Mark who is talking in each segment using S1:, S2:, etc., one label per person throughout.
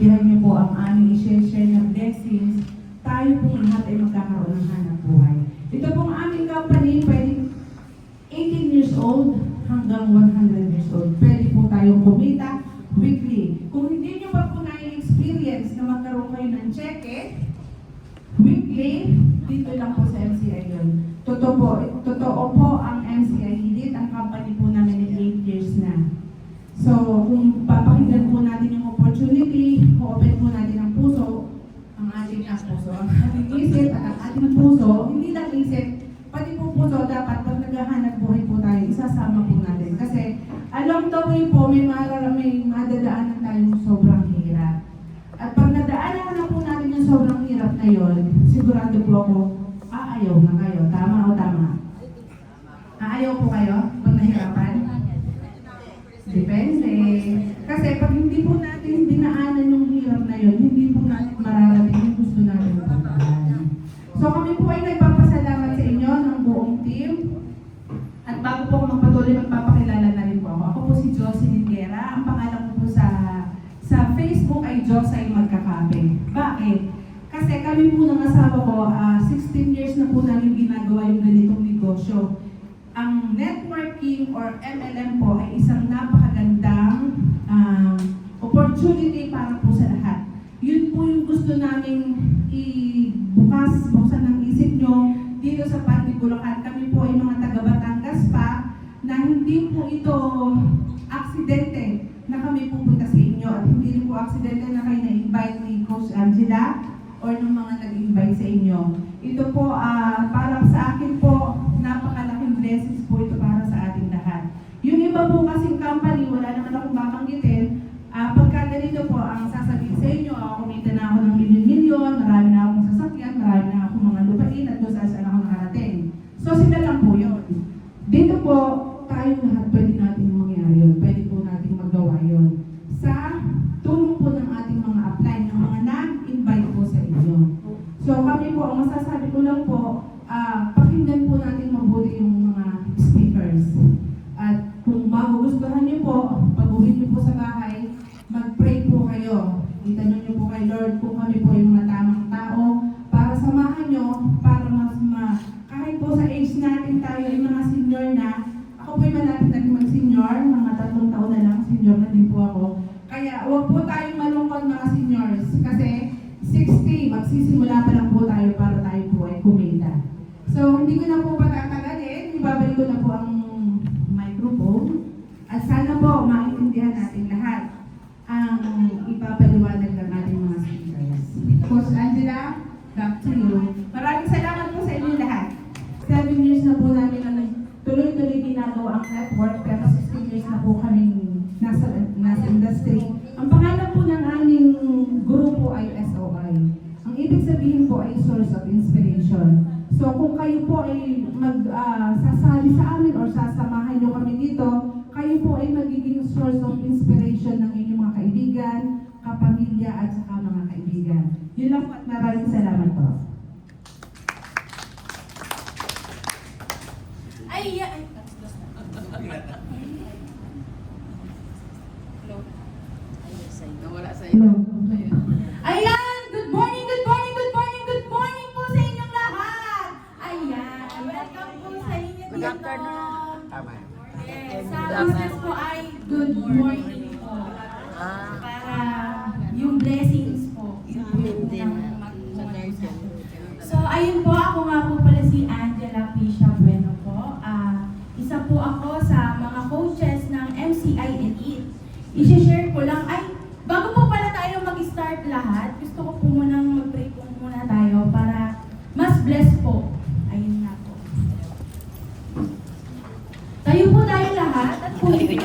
S1: maintindihan niyo po ang aming i-share na blessings, tayo pong lahat ay magkakaroon ng hanap buhay. Ito pong aming company, pwedeng 18 years old hanggang 100 years old. Pwede po tayong kumita weekly. Kung hindi niyo pa po na-experience na magkaroon kayo ng cheque, weekly, dito lang po sa MCI yun. Totoo po ang MCI Elite, ang company po namin ay 8 years na. So, kung papakinggan po natin yung opportunity, open po natin ang puso, ang ating puso, ang ating isip at ang ating puso, hindi lang isip, pati po puso, dapat pag naghahanap buhay po tayo, isasama po natin. Kasi, along the way po, may madadaanan tayong sobrang hirap. At pag nadaanan na po natin yung sobrang hirap na yun, sigurado po ako, aayaw na kayo. Tama o tama? Aayaw po kayo pag nahirapan? Depende. Kasi pag hindi po natin dinaanan yung hirap na yun, hindi po natin mararating yung gusto natin puntahan. So kami po ay nagpapasalamat sa inyo ng buong team. At bago po ako magpatuloy, magpapakilala na rin po ako. Ako po si Jocelyn Guerra. Ang pangalan ko po sa Facebook ay Josay Magkakape. Bakit? Kasi kami po ng asawa ko, 16 years na po namin ginagawa yung ganitong negosyo. Ang networking or MLM po ay isang napakagandang opportunity para po sa lahat. Yun po yung gusto naming buksan ng isip nyo dito sa Pandi, Bulacan. Kami po ay mga taga Batangas pa na hindi po ito aksidente na kami pupunta sa inyo at hindi rin po aksidente na kayo na-invite ni Coach Angela or ng mga nag-invite sa inyo. Ito po, para sa akin po, napakalaking blessings po ito para sa ating lahat. Yung iba po kasing company, wala naman akong babanggitin, pagka ganito po, ang sasabihin sa inyo, kumita na ako ng milyon-milyon, marami na akong sasakyan, marami na akong mga lupain, at doon saan ako nakarating. So sila lang po yun. Dito po, tayong lahat pwede natin mangyari yun, pwede po natin magawa yun. Sa tulong po ng ating mga apply, ng mga nag-invite po sa inyo. So kami po, ang masasabi ko lang po, pakinggan po natin mabuti yung mga speakers. At kung magugustuhan niyo po, pag-uwi niyo po sa bahay, mag-pray po kayo. Itanong niyo po kay Lord kung kami po yung mga tamang tao para samahan niyo, para kahit po sa age natin tayo ay mga senior na, ako po ay malapit na mag-senior, mga 3 taon na lang, senior na din po ako. Kaya huwag po tayong malungkot mga seniors kasi 60, magsisimula pa lang po tayo para tayo po ay kumita. So, hindi ko na po patatagalin, ibabalik ko na po ang microphone at sana po maintindihan natin lahat ang ipapaliwanag ng ating mga speakers. Coach Angela, back to you. Maraming salamat po sa inyo lahat. 7 years na po namin tuloy-tuloy ginagawa ang network pero 16 years na po kami nasa industry. Ang pangalan po ng aming grupo ay SOI. Ang ibig sabihin po ay Source of Inspiration. So kung kayo po ay sasali sa amin or sasamahan nyo kami dito, kayo po ay magiging source of inspiration ng inyong mga kaibigan, kapamilya at saka mga kaibigan. Yun lang po at maraming salamat po. Hello. Ayan! Good morning, good morning, good morning, good morning po sa inyong lahat! Ayan! Welcome po sa inyo dito. Yes, sa business po ay good morning po. Para yung blessings po. So, ayun po, ako nga po pala si Angela Pisha Bueno po. Isa po ako sa mga coaches ng MCI Elite. I-share ko lang, bago po pala tayo mag-start lahat, gusto ko po munang mag-pray po muna tayo para mas bless po. Ayun na po. Tayo po tayo lahat at pumipit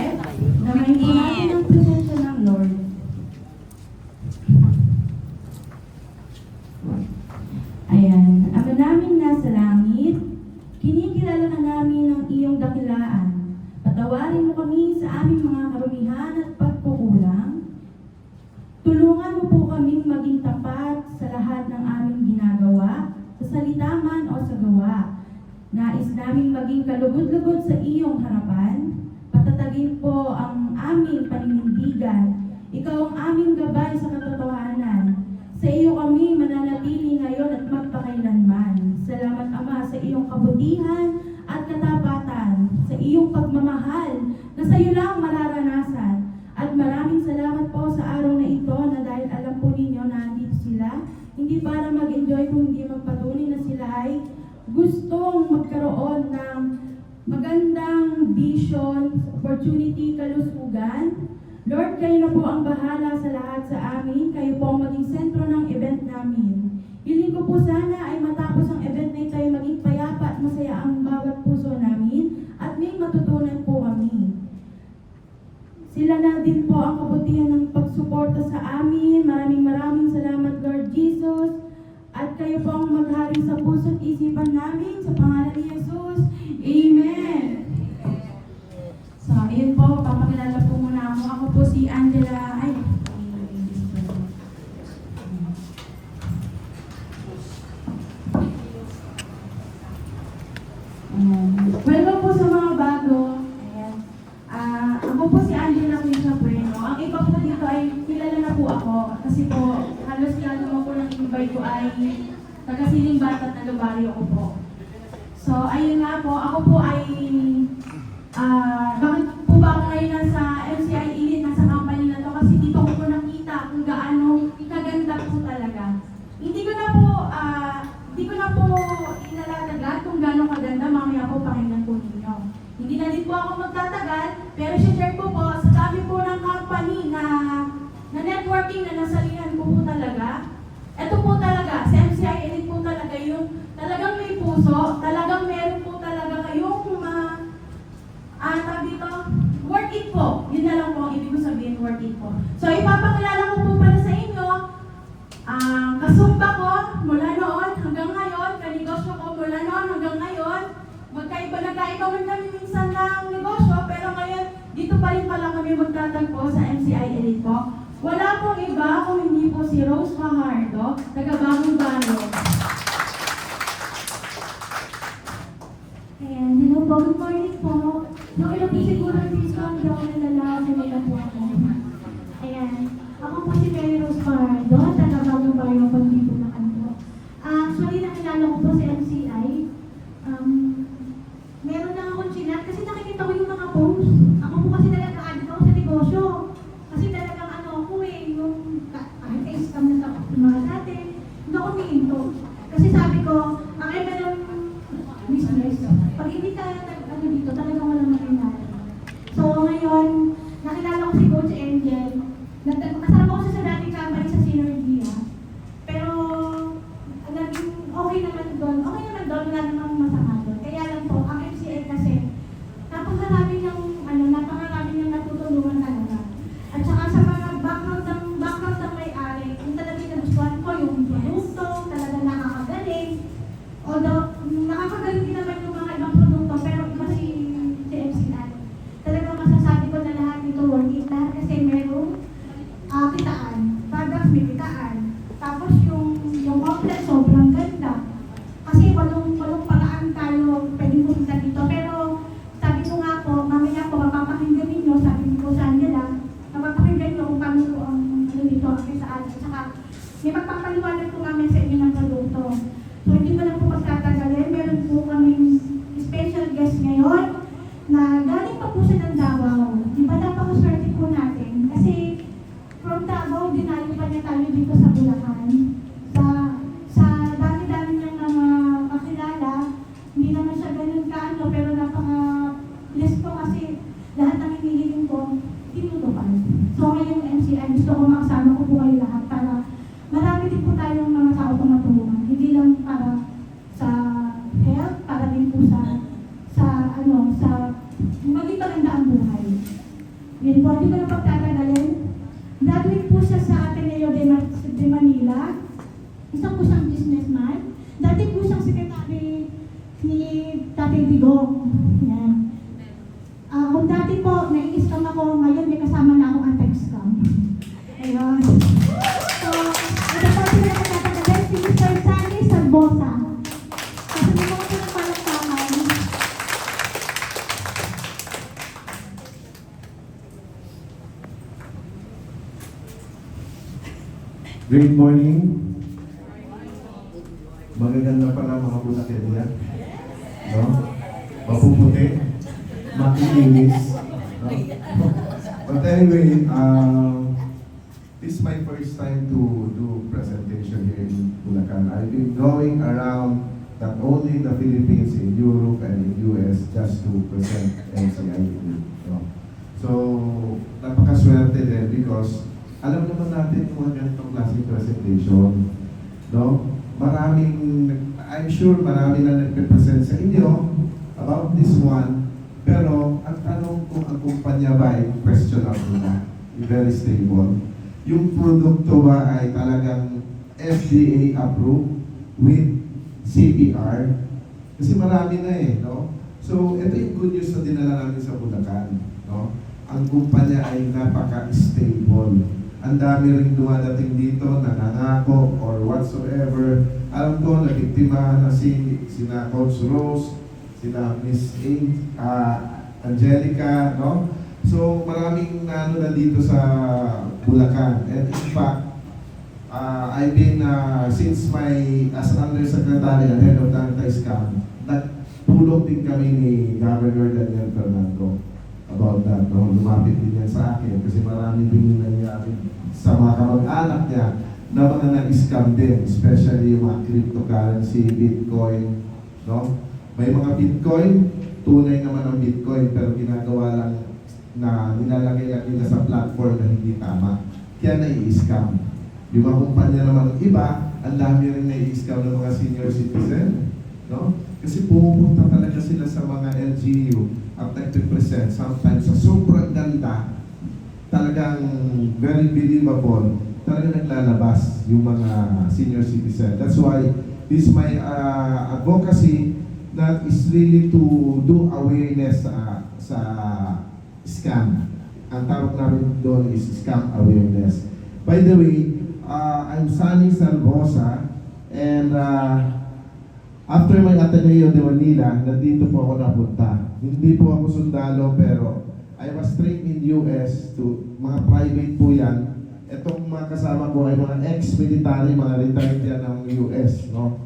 S1: na may natin ang presensya ng Lord. Ayan. Ama namin nasa langit, kinikilala ka namin ang iyong dakilaan. Patawarin mo kami sa aming mga karumihan at pagkukulang. Tulungan mo po kaming maging tapat sa lahat ng aming ginagawa, sa salita man o sa gawa. Nais namin maging kalugod-lugod sa iyong harapan. Patatagin po ang aming paninindigan. Ikaw ang aming gabay sa katotohanan.
S2: sa iyong kabutihan at katapatan, sa iyong pagmamahal na sa iyo lang mararanasan. At maraming salamat po sa araw na ito na dahil alam po ninyo na nandito sila, hindi para mag-enjoy kung hindi magpatuloy na sila ay gustong magkaroon ng magandang vision, opportunity, kalusugan. Lord, kayo na po ang bahala sa lahat sa amin. Kayo po ang maging sentro ng event namin. Hiling ko po sana ay matapos ang event na ito ay maging payapa at masaya ang bawat puso namin at may matutunan po kami. Sila na din po ang kabutihan ng pagsuporta sa amin. Maraming salamat, Lord Jesus. At kayo po ang maghari sa puso't isipan namin sa pangalan ni Jesus. Amen. So, ayun po, papakilala po muna ako. Ako po si Angela. Welcome po sa mga bago. Ayan. Ako po si Angela Quinta Bueno. Ang iba po dito ay kilala na po ako. Kasi po, halos lahat naman po ng invite ko ay taga-Siling Batat na Lubaryo ko po. So, ayun nga po, ako po ay bakit po ba ako ngayon nasa MCI Elite, nasa company na to? Kasi dito ko po nakita kung gaano kaganda po talaga. Hindi ko na po inalatagad kung gaano kaganda, mamaya po pakinggan po ninyo. Hindi na din po ako magtatagal, pero share ko po sa dami po ng company na networking na nasalihan ko po talaga. Ito po talaga, sa MCI Elite po talaga yung talagang may puso, talagang meron po talaga kayong dito, worth it po. Yun na lang po ang ibig ko sabihin, worth it po. So, ipapakilala ko po pala sa inyo, kasumba ko mula noon hanggang ngayon, kanegosyo ko mula noon hanggang ngayon, nagkaiba man kami minsan ng negosyo, pero ngayon, dito pa rin pala kami magtatagpo sa MCI Elite po. Wala pong iba kung hindi po si Rose Fajardo, taga Bagong Bayo.
S3: Ayan, hello po, good morning po. Yung ilang po siguro dito, hindi ako nalala, sinila po ako. Ayan, ako po si Mary Rose Fajardo, taga Bagong Bayo, Pagdibo na kanto. Actually, nakilala ko po si MCI. Meron lang akong chinat kasi nakikita ko yung mga posts. Ako po kasi talaga addict ako sa negosyo. Kasi talagang yung kahit scam na sa mga natin, hindi ako minto. Kasi sabi ko, ang iba ng business, pag hindi ka dito, talagang walang mangyayari. So ngayon, nakilala ko si Coach Angel. Kasama ko siya sa dating company sa Synergia. Pero, naging okay naman doon, wala namang masama doon. Kaya lang po, ang MCA kasi, napakarami niyang natutulungan talaga. At saka sa mga background ng may-ari, yung talagang nagustuhan ko, yung produkto, talaga nakakagaling. Although, nakakagaling din naman yung mga ibang produkto, pero iba si MCI. Talagang masasabi ko na lahat dito worth it lahat kasi merong kitaan. Products may kitaan. Tapos yung complex sobrang ganda. Kasi walong paraan tayo pwedeng pumunta dito. Pero sabi ko nga po, mamaya po mapapakinggan ninyo, sabi ko sa Angela, mapapakinggan nyo kung paano po ang dito ang sa atin. Saka may magpapaliwanag po namin sa inyo ng produkto. So hindi ko lang po magtatagalin. Meron po kaming special guest ngayon na galing pa po siya ng Davao. Di ba napakaswerte po natin? Kasi from Davao, dinayo pa niya tayo dito sa Bulacan. Sa dami-dami niyang mga kakilala, hindi naman siya ganun kaano, pero napaka-bless ko kasi lahat ng hinihiling ko, tinutupan. So ngayong MCI, gusto ko makasama ko po kayo lahat para marami din po tayong mga tao pang matulungan. Hindi lang para sa health, para din po sa maging maganda ang buhay. Yun po, hindi ko na pagtatagalin. Graduate po siya sa Ateneo de Manila. Isang po siyang businessman. Dati po siyang sekretary ni Tatay Digong. Yan. Kung dati po, nai-scam ako, ngayon may kasama na akong anti-scam. Ayun. So, ito po sila pagtatagalin, si Mr. Sunny Salbosa. Kasi hindi ko po ng palakpakan.
S4: Good morning. Magaganda pala mga bunakerya. no? Mapuputi, makikinis, no? But anyway, this is my first time to do presentation here in Bulacan. I've been going around not only in the Philippines, in Europe and in US just to present NCIED. No? So, napakaswerte din because alam naman natin yung mga ganitong klaseng presentation. No? I'm sure marami na nagpe-present sa inyo about this one. Pero, ang tanong kung ang kumpanya ba ay questionable na, very stable. Yung produkto ba ay talagang FDA approved with CPR? Kasi marami na no? So, ito yung good news na dinala namin sa Bulacan, no? Ang kumpanya ay napaka-stable. Ang dami rin dumadating dito, nanangako or whatsoever. Alam ko, nabiktima na sina Coach Rose, sina Miss Angelica, no? So, maraming na dito sa Bulacan. And in fact, I've been, since as undersecretary and head of the anti-scam, nagtulong din kami ni Governor Daniel Fernando about that. No? Lumapit din yan sa akin kasi marami din nangyari sa mga kamag-anak niya na mga na-scam din, especially yung mga cryptocurrency, Bitcoin. No? May mga Bitcoin, tunay naman ang Bitcoin, pero ginagawa lang na nilalagay lang nila sa platform na hindi tama. Kaya nai-scam. Yung mga kumpanya naman iba, ang dami rin nai-scam ng mga senior citizen. No? Kasi pumupunta talaga sila sa mga LGU at nagpipresent sometimes sa sobrang ganda, talagang very believable, talagang naglalabas yung mga senior citizen. That's why this is my advocacy that is really to do awareness sa scam. Ang tawag namin doon is scam awareness. By the way, I'm Sunny Salvosa, and after my Ateneo de Manila, nandito po ako napunta. Hindi po ako sundalo, pero I was trained in US to mga private po yan. Itong mga kasama ko ay mga ex-military, mga retired yan ng US, no?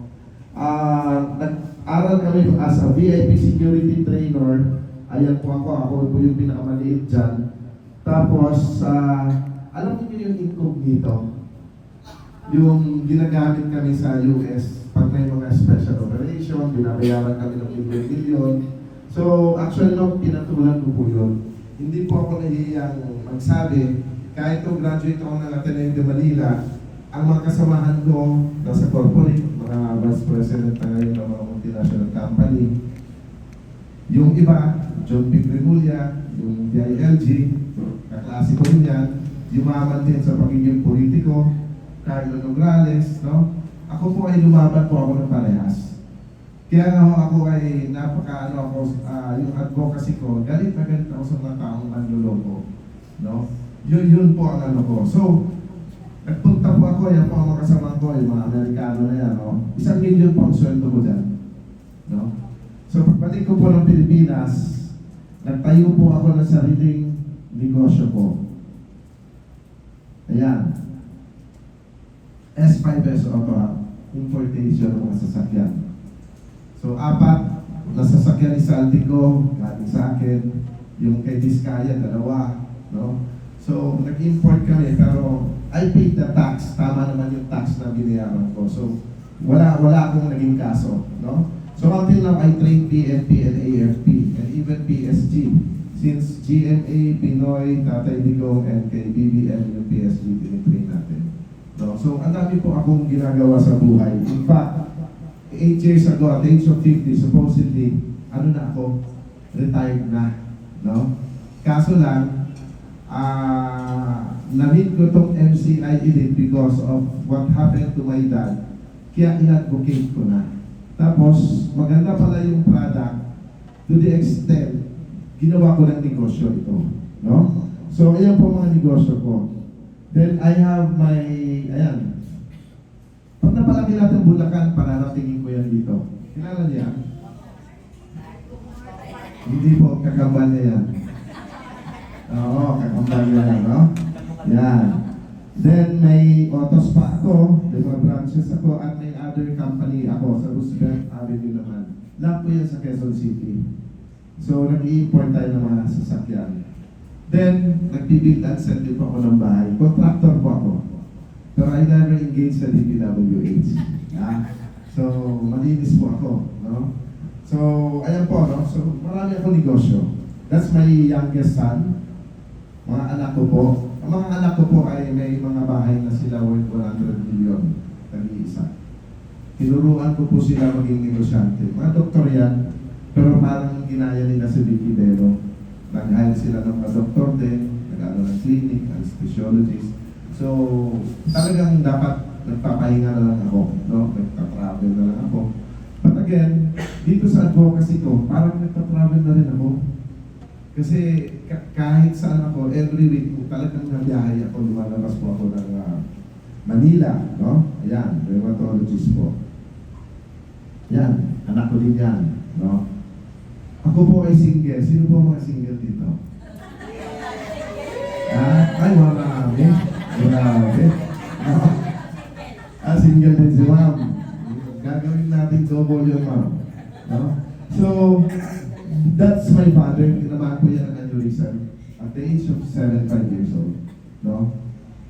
S4: Nag-aral kami as a VIP security trainer. Ayan po ako po yung pinakamaliit dyan. Tapos, alam niyo yung incognito? Yung ginagamit kami sa US pag may mga special operation, binabayaran kami ng milyon-milyon. So, actually, no, pinatulan ko po yun. Hindi po ako nahihiyang magsabi, kahit nung graduate ako ng Ateneo de Manila, ang mga kasamahan ko nasa corporate, mga vice president na ngayon ng mga multinational company, yung iba, John P. Grimulya, yung DILG, kaklase ko rin yan, yumaman din sa pagiging politiko, Carlo Nograles, no? Ako po ay lumaban po ako ng parehas. Kaya nga ako ay yung advocacy ko, galit na galit ako sa mga taong manloloko, no? Yun po ang ko. So, nagpunta po ako, yan po ang mga kasama ko, yung mga Amerikano na yan, no? 1 million po ang sweldo ko dyan, no? So, pagbalik ko po ng Pilipinas, nagtayo po ako ng sariling negosyo ko. Ayan. S5S Auto Hub, importation ng mga sasakyan. So, 4 na sasakyan ni Saldico, galing sa akin, yung kay Vizcaya, 2, no? So, nag-import kami, pero I paid the tax, tama naman yung tax na binayaran ko. So, wala akong naging kaso, no? So, until now, I train PNP and AFP, and even PSG. Since GMA, Pinoy, Tatay Digong, and kay BBM, yung PSG, tinitrain natin. No? So, ang dami po akong ginagawa sa buhay. In fact, 8 years ago, at the age of 50, supposedly, retired na. No? Kaso lang, na-meet ko itong MCI Elite because of what happened to my dad. Kaya in-advocate ko na. Tapos, maganda pala yung product to the extent, ginawa ko ng negosyo ito. No? So, ayan po mga negosyo ko. Then, I have my, ayan. Pag napalaki natin Bulacan, pararatingin ko yan dito. Kilala niya? Hindi po, kakambal niya yan. Oo, kakambal niya yan, no? Yan. Then, may autos pa ako, may mga branches ako, at may other company ako sa Roosevelt Avenue naman. Lahat po yan sa Quezon City. So, nag-i-import tayo ng mga sasakyan. Then, nag-build and sell din po ako ng bahay. Contractor po ako. Pero I never engaged sa DPWH. So, malinis po ako. No? So, ayan po, no? So, marami akong negosyo. That's my youngest son. Mga anak ko po. Ang mga anak ko po ay may mga bahay na sila worth 100 million. Tag-iisa. Tinuruan ko po sila maging negosyante. Mga doktor yan, pero parang ginaya nila si Vicky Belo. Nag-hire sila ng mga doktor din, nag-ano ng clinic, anesthesiologist. So, talagang dapat nagpapahinga na lang ako, no? Nagpa-travel na lang ako. But again, dito sa advocacy ko, parang nagpa-travel na rin ako. Kasi kahit saan ako, every week, talagang nabiyahe ako, lumalabas po ako ng Manila, no? Ayan, rheumatologist po. Yan, anak ko din yan, no? Ako po ay single. Sino po mga single dito? Ay, marami. Marami. No? Single din si ma'am. Gagawin natin double yun, ma'am. No? So, that's my father. Tinamaan ko yan ng aneurysm at the age of 75 years old. No?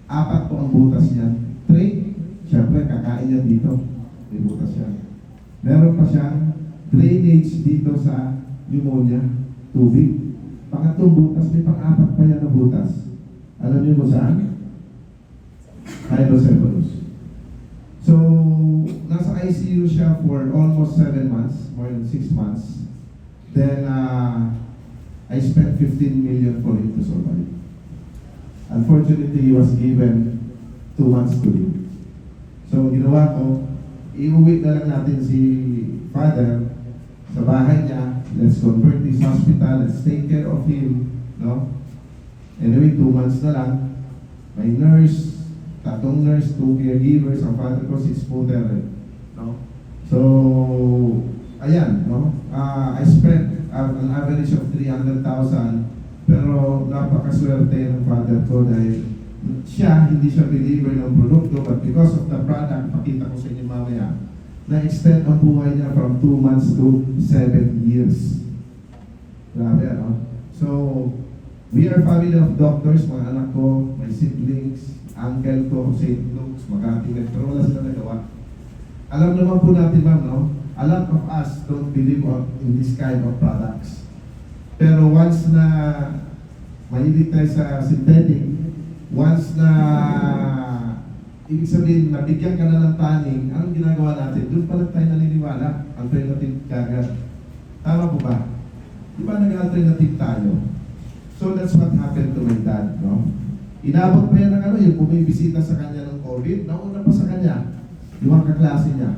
S4: 4 po ang butas niyan. 3, syempre, kakain yan dito. May butas yan. Meron pa siyang drainage dito sa pneumonia, tubig. Pangatlong butas, may pang-4 pa yan na butas. Alam niyo mo saan? Hydrocephalus. So, nasa ICU siya for almost 7 months, more than 6 months. Then, I spent 15 million for him to survive. Unfortunately, he was given 2 months to live. So, ginawa ko, iuwi na lang natin si father sa bahay niya. Let's convert this hospital. Let's take care of him. No? Anyway, 2 months na lang. May nurse, 3 nurse, 2 caregivers. Ang father ko, 6-footer. No? So, ayan. No? I spent an average of 300,000. Pero napakaswerte ng father ko dahil siya, hindi siya believer ng produkto, but because of the product, pakita ko sa inyo mamaya, na-extend ang buhay niya from 2 months to 7 years. Grabe, ano? So, we are family of doctors, mga anak ko, my siblings, uncle ko, St. Luke's, Makati, pero wala sila nagawa. Alam naman po natin, ma'am, no? A lot of us don't believe in this kind of products. Pero once na mahilig tayo sa synthetic, once na ibig sabihin, nabigyan ka na ng tanning, anong ginagawa natin? Doon pa lang tayo naniniwala, alternative kagad. Tama po ba? Di ba nag-alternative tayo? So that's what happened to my dad, no? Inabot pa yan ng yung bumibisita sa kanya ng COVID, nauna pa sa kanya, yung mga kaklase niya.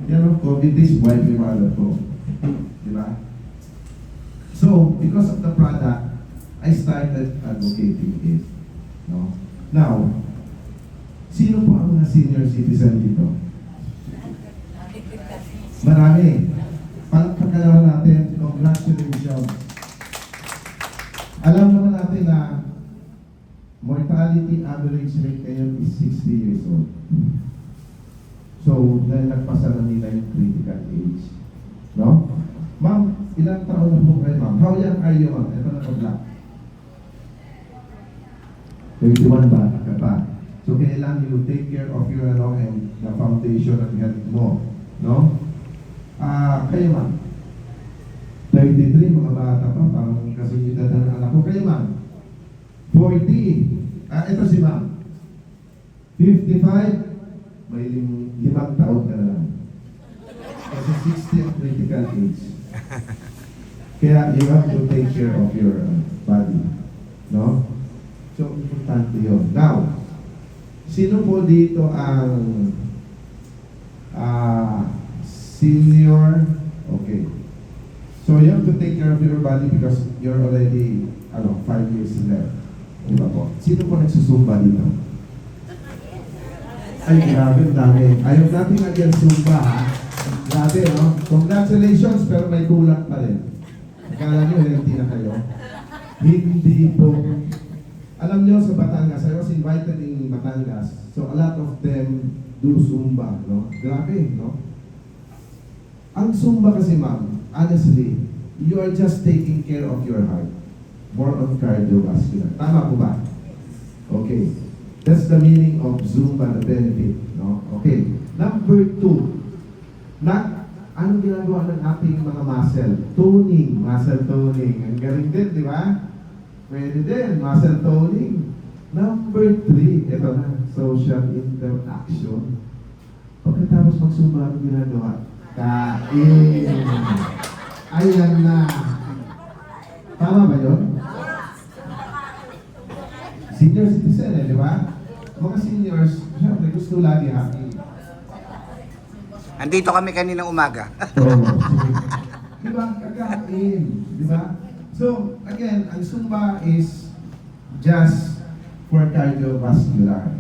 S4: Yan, COVID is why we were ko. Di ba? So, because of the product, I started advocating it. No? Now, sino po ang mga senior citizen dito? Marami. Palakpakan naman natin. Congratulations. Alam naman natin na mortality average rate ngayon is 60 years old. So, dahil nagpasa na nila yung critical age. No? Ma'am, ilang taon na po kayo, ma'am? How young are you, ma'am? Ito na pag-black. 21 ba? Ka pa. So, kailangan you take care of your and the foundation at health mo. No? Kayo, ma'am? 33, mga bata pa. Parang kasunod ng anak ko. Kayo, ma'am? 40. Ito si ma'am. 55. May 5 taon ka na lang. Kasi 60 ang critical age. Kaya you have to take care of your body. No? So, importante yun. Now, sino po dito ang senior? Okay. So, you have to take care of your body because you're already 5 years left. Diba po? Sino po nagsusumba dito? Ay, grabe, dami. Ayaw natin agad sumba, ha? Grabe, no? Congratulations, pero may kulang pa rin. Akala nyo, healthy na kayo? Hindi po. Alam nyo, sa Batangas, I was invited in Batangas. So, a lot of them do Zumba, no? Grabe, no? Ang Zumba kasi ma'am, honestly, you are just taking care of your heart. More on cardiovascular. Tama po ba? Okay. That's the meaning of Zumba, the benefit. No? Okay. Number 2. Anong ginagawa ng ating mga muscle? Toning. Muscle toning. Ang galing din, di ba? Pwede din. Muscle toning. Number 3. Ito na. Social interaction. Pagkatapos mag-Zumba, anong ginagawa? Kain. Ayan na. Tama ba yun? Senior citizen di ba? Mga seniors, syempre gusto lagi happy.
S5: Andito kami kaninang umaga.
S4: Di ba? Kakain. Di ba? So, again, ang Zumba is just for cardiovascular.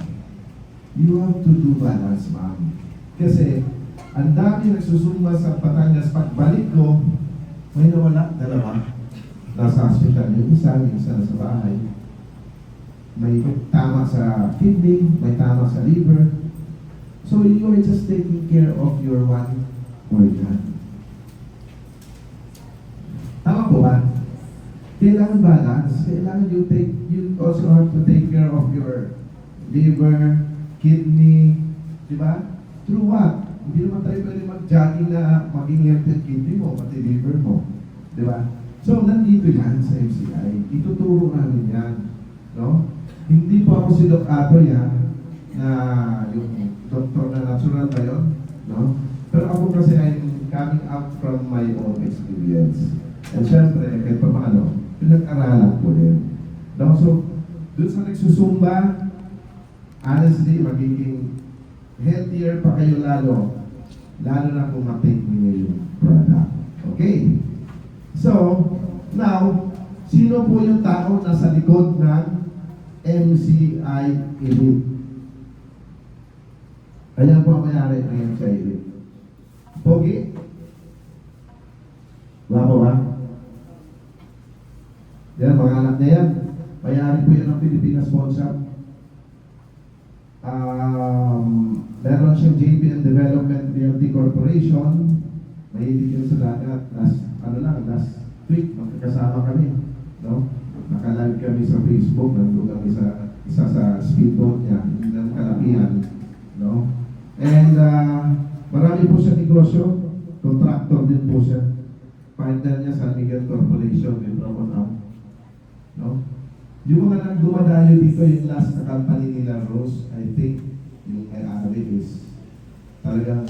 S4: You have to do balance, ma'am. Kasi, ang dami nagsusumba sa Batangas. Pagbalik ko, may nawala, dalawa. Nasa hospital yung isa nasa bahay. May tama sa kidney, may tama sa liver. So you are just taking care of your one organ. Tama po ba? Kailangan balance. Kailangan you also have to take care of your liver, kidney, di ba? Through what? Hindi naman tayo pwede mag-jogging na maging healthy ang kidney mo, pati liver mo. Di ba? So, nandito yan sa MCI. Ituturo namin yan. No? Hindi po ako si Doc Ato yan, na yung doktor na natural ba yun? No? Pero ako kasi I'm coming out from my own experience. And syempre, kahit pa paano, pinag-aralan ko din. No? So, dun sa nagsusumba, honestly, magiging healthier pa kayo lalo na kung ma-take niyo yung product. Okay? So, now, sino po yung tao na sa likod ng MCI Elite? Ayan po ang mayari ng MCI Elite. Pogi? Wala po ba? Yan, mga anak niya yan. Mayari po yan ng Pilipinas Pawn Shop. Meron siyang JPN Development Realty Corporation. Mahilig yun sa dagat. Last week, magkakasama kami. No? Nakalive kami sa Facebook. Nandun kami sa isa sa speedboat niya. Hindi ng kalakihan. No? And marami po siya negosyo. Contractor din po siya. Partner niya sa Miguel Corporation with Ramon Am. No? Yung mga nagdumadayo dito, yung last na company nila, Rose, I think, yung may-ari is talagang,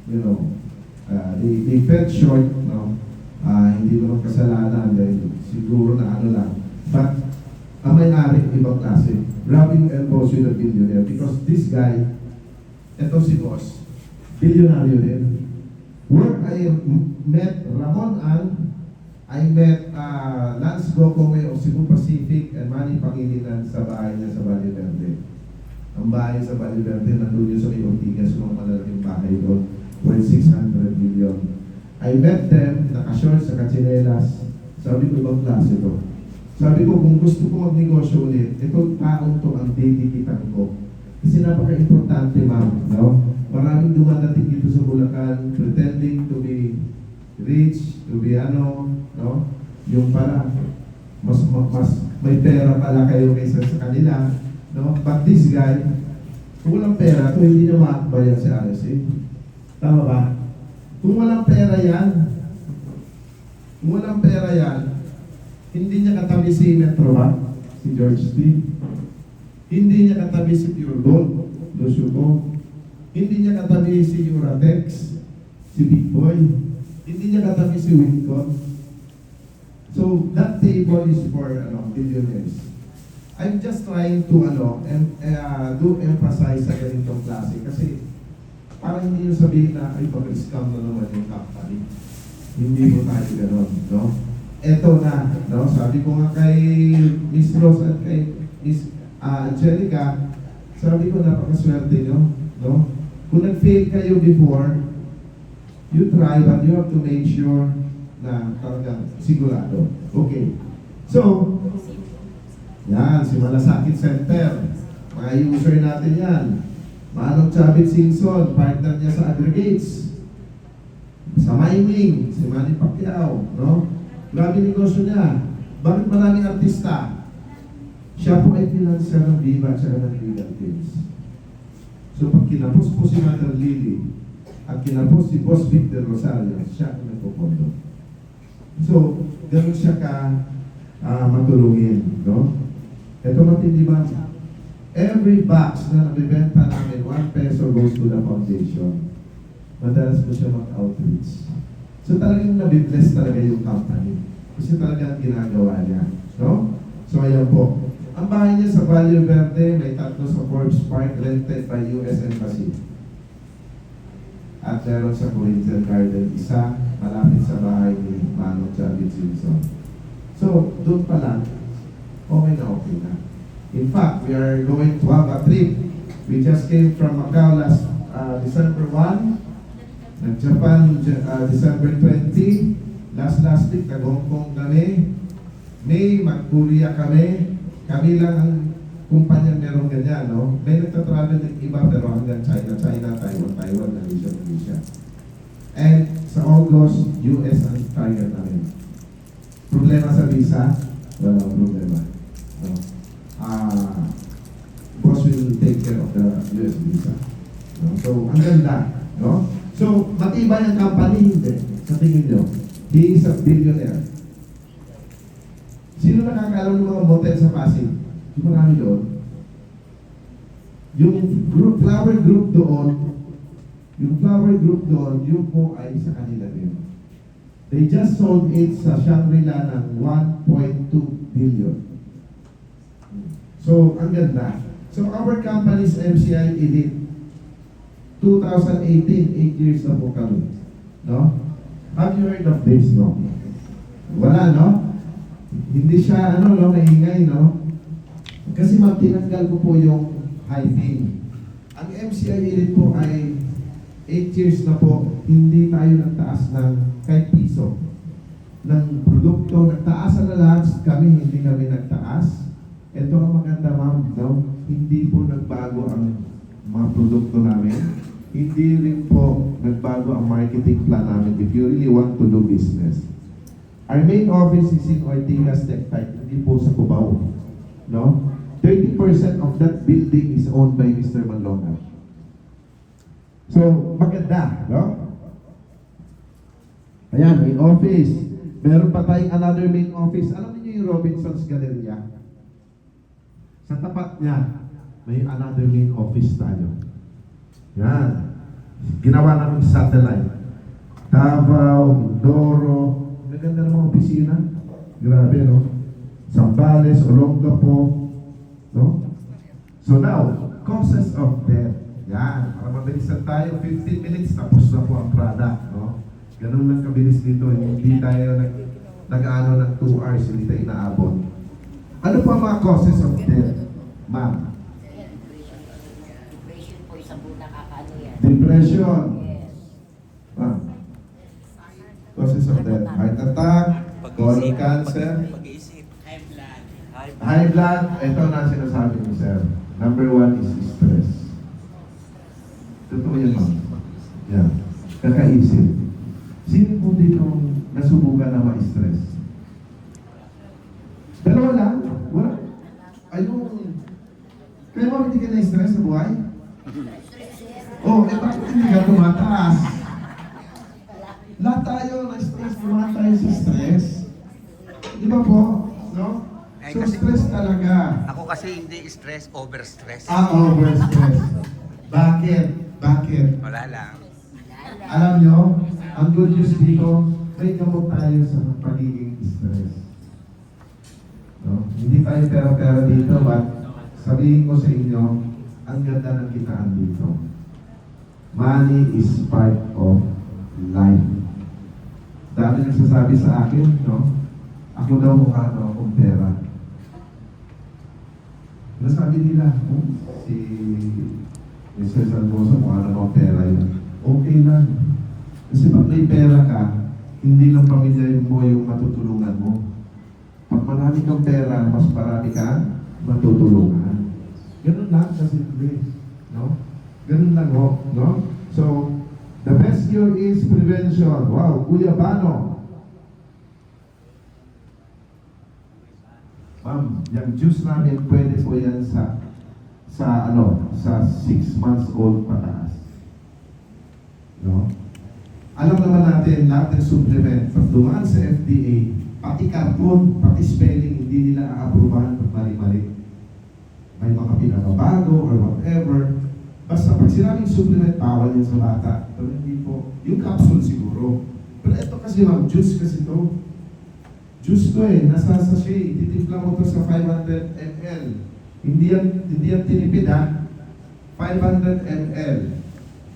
S4: they fell short, no? Hindi naman kasalanan dahil siguro na ano lang. But, ang may-ari, ibang klase. Rubbing elbows with a billionaire because this guy, eto si boss, billionaire din. Where I met Ramon Ang, I met Lance Gokongwei of Cebu Pacific and Manny Pangilinan sa bahay niya sa Valle Verde. Ang bahay sa Valle Verde, nandun yun sa may Ortigas, mga malalaking bahay doon, worth 600 million. I met them, nakashort sa katsinelas. Sabi ko, ibang klase to. Sabi ko, kung gusto ko magnegosyo ulit, itong taong to ang didikitan ko. Kasi napaka-importante, ma'am. No? Maraming dumadating dito sa Bulacan, pretending to be rich, to be no? Yung pala, mas may pera pala kayo kaysa sa kanila, no? But this guy, kung walang pera, ito hindi niya makakbayan si RSA. Tama ba? Kung walang pera yan, hindi niya katabi si Metro ba? Si George Steve. Hindi niya katabi si Pure Gold, Lusuko. Hindi niya katabi si Uratex, si Big Boy. Hindi niya katabi si Wincon. So, that table is for billionaires. I'm just trying to do emphasize sa ganitong klase kasi parang hindi nyo sabihin na ay pag-scam na naman yung company. Hindi mo tayo gano'n, no? Eto na, no? Sabi ko nga kay Miss Rose at kay Miss Angelica, sabi ko napakaswerte nyo, no? Kung nag-fail kayo before, you try but you have to make sure na talagang sigurado. Okay. So, yan, si Malasakit Center. Mga user natin yan. Manong Chavit Singson, partner niya sa aggregates. Sa mining, si Manny Pacquiao, no? Grabe negosyo niya. Bakit maraming artista? Siya po ay financier ng Viva at saka ng Legal Teams. So pag kinapos po si Mother Lily at kinapos si Boss Victor Rosario, siya ang nagpopondo. So, ganun siya ka matulungin, no? Ito matindi ba? Every box na nabibenta namin, 1 peso goes to the foundation. Madalas po siya mag-outreach. So talagang nabibless talaga yung company. Kasi talagang ginagawa niya, no? So ayan po. Ang bahay niya sa Valle Verde, may 3 sa Forbes Park, rented by US Embassy. At meron sa Corinthian Garden, isa malapit sa bahay ni Manong Javid Simpson. So, doon pa lang, okay na. In fact, we are going to have a trip. We just came from Macau last December 1, nag-Japan December 20, last week nag-Hong Kong kami, May mag-Korea kami. Kami lang ang kumpanya meron ganyan, no? May nagtatravel ng iba pero hanggang China, Taiwan, Malaysia. And sa August, US ang target namin. Problema sa visa? Wala problema. No? Boss will take care of the US visa. No? So, ang ganda. No? So, matibay ang company, hindi. Sa tingin nyo, he is a billionaire. Sino nakakaalam ng mga motel sa Pasig? Yung marami doon. Yung flower group doon, yun po ay sa kanila din. They just sold it sa Shangri-La ng 1.2 billion. So, ang ganda. So, our company's MCI Elite, 2018, 8 years na po kami. No? Have you heard of this, no? Wala, no? Hindi siya, maingay, no? Kasi tinanggal ko po yung high fee. Ang MCI Elite po ay 8 years na po, hindi tayo nagtaas ng kahit piso ng produkto. Nagtaasan na lahat kami, hindi kami nagtaas. Ito ang maganda, ma'am, no? Hindi po nagbago ang mga produkto namin. Hindi rin po nagbago ang marketing plan namin if you really want to do business. Our main office is in Ortigas Tectite, hindi po sa Cubao. No? 30% of that building is owned by Mr. Manlonga. So, maganda, no? Ayan, main office. Meron pa tayong another main office. Alam niyo yung Robinson's Galleria? Sa tapat niya, may another main office tayo. Yan. Ginawa namin satellite. Davao, Mindoro. Maganda ng mga opisina. Grabe, no? Zambales, Olongapo. No? So now, causes of death. Yan. Para mabilisan tayo, 15 minutes, tapos na po ang product. No? Ganun lang kabilis dito. Hindi tayo nag-ano ng 2 hours, hindi tayo inaabot. Ano pa mga causes of death? Ma'am?
S5: Depression po, isang buong nakakaano yan.
S4: Depression.
S5: Yes.
S4: Ma'am? Causes of death. Heart attack, colon cancer,
S6: Pag-iisip. High blood.
S4: high blood. Ito na sinasabi ni sir. Number 1 is stress. Totoo yan, ma'am. Yan. Kakaisip. Sino po dito nasubukan na ma-stress? Dalawa lang? Wala? Ayun. Kaya ma'am, hindi ka na-stress sa buhay? Oh, bakit hindi ka tumataas? Lahat tayo na-stress, naman tayo sa stress. Di ba po? No?
S6: Ay,
S4: So,
S6: kasi-
S4: stress talaga.
S6: Ako kasi hindi stress, overstress.
S4: Over-stress. Bakit? Bakit?
S6: Wala lang.
S4: Alam nyo, ang good news dito, may gamot tayo sa pagiging stress. No? Hindi tayo pera-pera dito, but sabihin ko sa inyo, ang ganda ng kitaan dito. Money is part of life. Dami nagsasabi sa akin, no? Ako daw mukha daw akong pera. Nasabi nila, oh, si Mr. Salvoso, mukha na akong pera yun. Okay lang. Kasi pag may pera ka, hindi lang pamilya mo yung matutulungan mo. Pag marami kang pera, mas marami kang matutulungan. Ganun lang kasi, no? Ganun lang ho, no? So, The best cure is prevention. Wow, Kuya Bano. Ma'am, yung juice namin pwede po yan sa 6 months old pataas. No? Alam naman natin, lahat ng supplement, pag dumaan sa FDA, pati karton, pati spelling, hindi nila aaprubahan pag mali-mali. May mga pinababago or whatever. Basta pag sinabing supplement, bawal yan sa bata. Pero hindi po. Yung capsule siguro. Pero ito kasi ma'am, juice kasi to. Juice to nasa sachet. Titimpla mo to sa 500 ml. Hindi yan tinipid ha. 500 ml.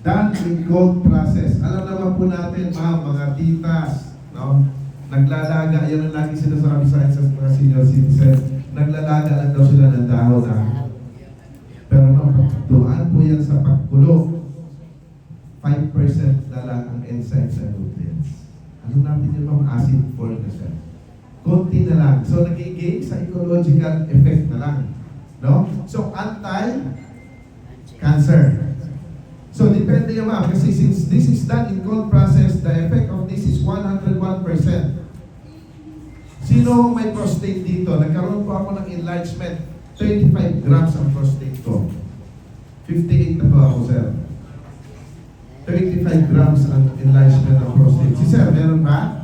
S4: Done in cold process. Alam naman po natin, ma'am, mga titas, no? Naglalaga, yan ang lagi sinasabi sa akin sa mga senior citizen. Naglalaga lang daw sila ng dahon na. Pero ma'am, dumaan po yan sa pagkulo. 5% na lang ang enzymes and nutrients. Ano natin yun ma'am? Acid 4%. Konti na lang. So, nagiging sa ecological effect na lang. No? So, anti-cancer. So, depende yung ma'am. Kasi since this is done in cold process, the effect of this is 101%. Sino may prostate dito? Nagkaroon po ako ng enlargement. 35 grams ang prostate ko. 58 na po ako, sir. 35 grams ang enlargement ng prostate. Si sir, meron ba?